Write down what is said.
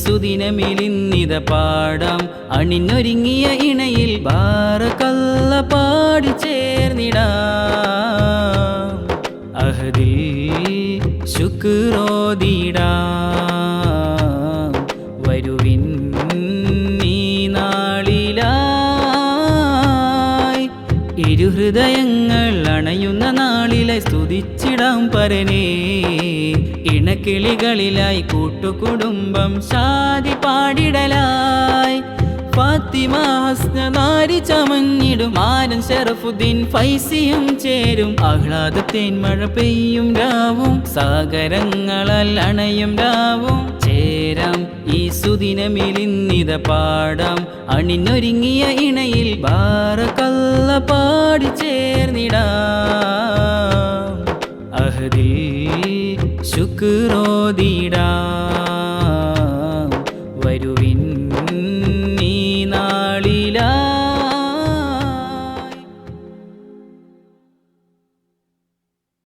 സുദിനമിലിന്നിത പാടാം അണിഞ്ഞൊരുങ്ങിയ ഇണയിൽ ബാറകല്ല പാടി ചേർന്നിടാം അഹദിൽ ശുക്രോദിടാം വരുവിൻ ഈ നാളിലായി ഇരുഹൃദയങ്ങൾ അണയുന്ന നാളിലെ സ്തുതിച്ചിടാം പരനേ ഇണക്കിളികളിലായി കൂട്ടുകുടുംബം ഷാദി പാടിടലായി ഫാത്തിമ ഹസ്ന നാരി ചമഞ്ഞിടും ആരൻ ശറഫുദ്ദീൻ ഫൈസിയും ചേരും ആഹ്ലാദത്തേൻ മഴ പെയ്യും രാവും സാഗരങ്ങളാൽ അണയും രാവും ചേരാം ഈ സുദിനമിലിന്നിത പാടാം അണിഞ്ഞൊരുങ്ങിയ ഇണയിൽ ബാറകല്ല പാടി ചേർന്നിടാം അഹദിൽ ശുക്രോദിടാം വരുവിൻ